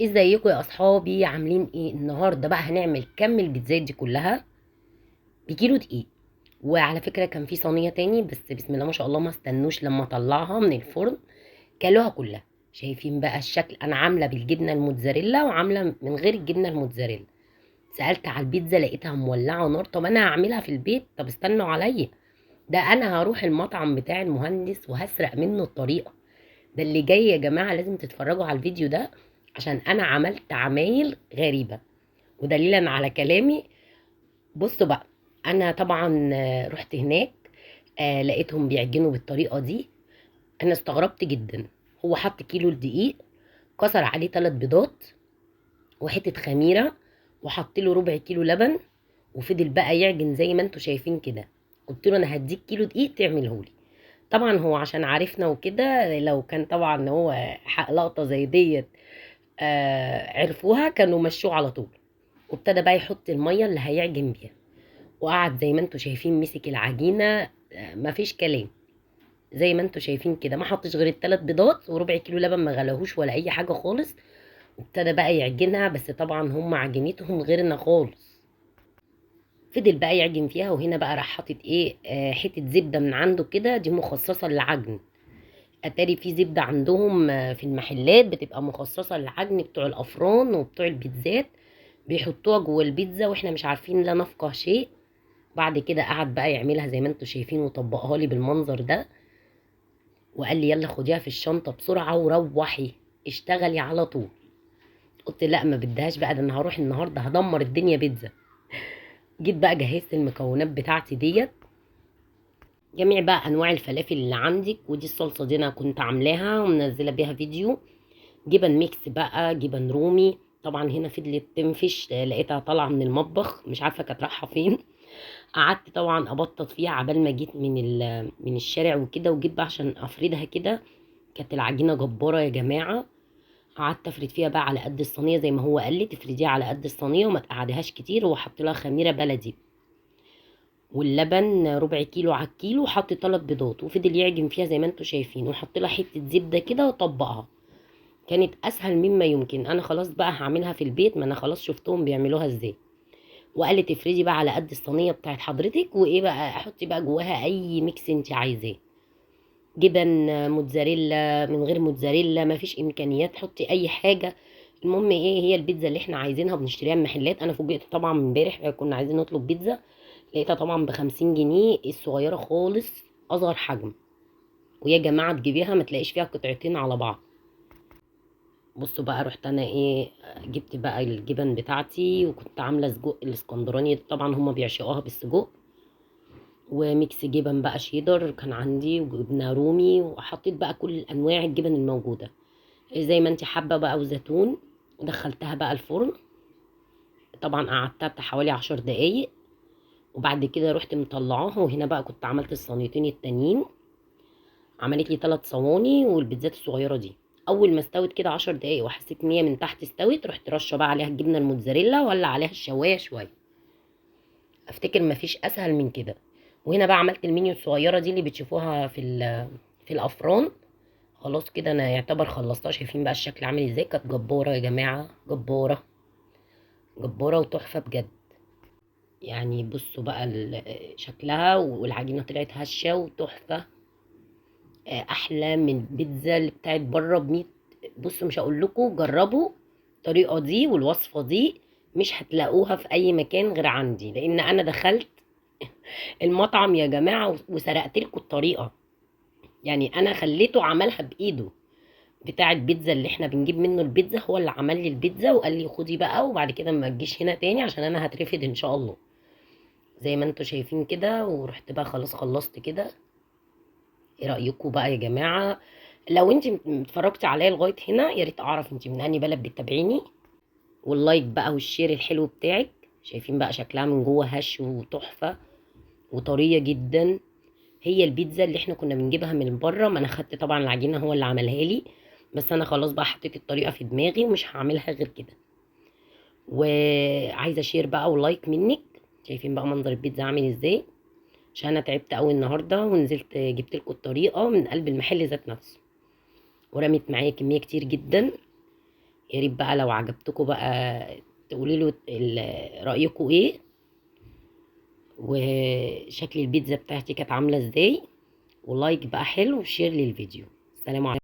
ازيكم يا اصحابي؟ عاملين ايه؟ النهارده بقى هنعمل كم البيتزات دي كلها بكيلو دقيق. وعلى فكره كان في صينيه تاني، بس بسم الله ما شاء الله ما استنوش لما اطلعها من الفرن كلوها كلها. شايفين بقى الشكل؟ انا عامله بالجبنه الموتزاريلا وعامله من غير الجبنه الموتزاريلا. سالت على البيتزا لقيتها مولعه نار. طب انا هعملها في البيت؟ طب استنوا عليا، ده انا هروح المطعم بتاع المهندس وهسرق منه الطريقه. ده اللي جاي يا جماعه، لازم تتفرجوا على الفيديو ده عشان انا عملت عمايل غريبه. ودليلا على كلامي، بصوا بقى. انا طبعا رحت هناك، لقيتهم بيعجنوا بالطريقه دي. انا استغربت جدا. هو حط كيلو الدقيق، كسر عليه 3 بيضات وحته خميره، وحط له ربع كيلو لبن، وفضل بقى يعجن زي ما انتوا شايفين كده. قلت له انا هديك كيلو دقيق تعمله لي. طبعا هو عشان عارفنا وكده، لو كان طبعا هو حق لقطه زي ديت عرفوها كانوا مشوه على طول. وابتدى بقى يحط الميه اللي هيعجن بيها، وقعد زي ما انتوا شايفين مسك العجينه. مفيش كلام. زي ما انتوا شايفين كده، ما حطش غير ال3 بيضات وربع كيلو لبن، ما غلاهوش ولا اي حاجه خالص. وابتدى بقى يعجنها، بس طبعا هم عجينتهم غيرنا خالص. فضل بقى يعجن فيها، وهنا بقى راح حاطط ايه، حته زبده من عنده كده، دي مخصصه للعجن. اتاري في زبده عندهم في المحلات بتبقى مخصصه للعجن، بتوع الافران وبتوع البيتزات بيحطوها جوه البيتزا واحنا مش عارفين لا نفقه شيء. بعد كده قعد بقى يعملها زي ما انتوا شايفين وطبقها لي بالمنظر ده، وقال لي يلا خديها في الشنطه بسرعه وروحي اشتغلي على طول. قلت لا، ما بدهاش بقى، ده انا هروح النهارده هدمر الدنيا بيتزا. جيت بقى جهزت المكونات بتاعتي ديت، جميع بقى انواع الفلافل اللي عندك. ودي الصلصه دي انا كنت عاملاها ومنزله بيها فيديو. جبن ميكس بقى، جبن رومي. طبعا هنا فضلت تنفش، لقيتها طالعه من المطبخ مش عارفه كانت رايحه فين. قعدت طبعا ابطط فيها عبال ما جيت من الشارع وكده، وجيت بقى عشان افردها كده. كانت العجينه جباره يا جماعه. قعدت افرد فيها بقى على قد الصينيه، زي ما هو قال لي تفرديها على قد الصينيه وما تقعديهاش كتير. وحط لها خميره بلدي، واللبن ربع كيلو على الكيلو، وحط 3 بيضات وفضل يعجن فيها زي ما انتوا شايفين، وحط لها حته زبده كده وطبقها. كانت اسهل مما يمكن. انا خلاص بقى هعملها في البيت، ما انا خلاص شفتهم بيعملوها ازاي. وقال لي تفردي بقى على قد الصينيه بتاعت حضرتك، وايه بقى حطي بقى جواها اي ميكس انت عايزاه. جبن موتزاريلا، من غير موتزاريلا مفيش امكانيات، حطي اي حاجه. المهم ايه، هي البيتزا اللي احنا عايزينها بنشتريها من محلات. انا فوجئت طبعا امبارح كنا عايزين نطلب بيتزا، لقيتها طبعا ب50 جنيه الصغيره خالص، اصغر حجم. ويا جماعه تجيبيها ما تلاقيش فيها قطعتين على بعض. بصوا بقى، رحت انا ايه، جبت بقى الجبن بتاعتي، وكنت عامله سجق الاسكندراني، طبعا هما بيعشقوها بالسجق. وميكس جبن بقى شيدر كان عندي، وجبنه رومي، وحطيت بقى كل انواع الجبن الموجوده زي ما انت حابه بقى، وزيتون. ودخلتها بقى الفرن. طبعا قعدتها بتاع حوالي 10 دقايق. وبعد كده رحت مطلعاها، وهنا بقى كنت عملت الصينيتين التانيين. عملت لي 3 صواني والبيتزات الصغيره دي. اول ما استوت كده 10 دقايق وحسيت ان هي من تحت استوت، رحت رشه بقى عليها الجبنه الموتزاريلا ولا عليها الشوايه شويه. افتكر مفيش اسهل من كده. وهنا بقى عملت المنيو الصغيره دي اللي بتشوفوها في الافران. خلاص كده انا يعتبر خلصتها. شايفين بقى الشكل عامل ازاي؟ كانت جباره يا جماعه، جباره جباره وتحفه بجد. يعني بصوا بقى شكلها، والعجينه طلعت هشه وتحفه. احلى من البيتزا اللي بتاعت بره ب100. بصوا مش هقول لكم جربوا الطريقه دي والوصفه دي، مش هتلاقوها في اي مكان غير عندي، لان انا دخلت المطعم يا جماعه وسرقت لكم الطريقه. يعني انا خليته عملها بايده. بتاع البيتزا اللي احنا بنجيب منه البيتزا هو اللي عمل لي البيتزا، وقال لي خدي بقى وبعد كده ما تجيش هنا تاني عشان انا هترفد ان شاء الله. زي ما انتوا شايفين كده. ورحت بقى خلاص خلصت كده. ايه رايكم بقى يا جماعه؟ لو انت اتفرجتي عليا لغايه هنا، يا ريت اعرف انت من انهي بلد بتتابعيني. واللايك بقى والشير الحلو بتاعك. شايفين بقى شكلها من جوه هش وتحفه وطريه جدا. هي البيتزا اللي احنا كنا بنجيبها من بره. ما انا خدت طبعا العجينه هو اللي عملها لي، بس انا خلاص بقى حطيت الطريقه في دماغي ومش هعملها غير كده. وعايزه شير بقى ولايك منك. شايفين بقى منظر البيتزا عامل ازاي؟ عشان انا تعبت قوي النهارده ونزلت جبت لكم الطريقه من قلب المحل ذات نفسه. ورمت معايا كميه كتير جدا. يا ريت بقى لو عجبتكم بقى تقولي له رايكم ايه، وشكل البيتزا بتاعتي كانت عامله ازاي، ولايك بقى حلو وشير للفيديو. السلام عليكم.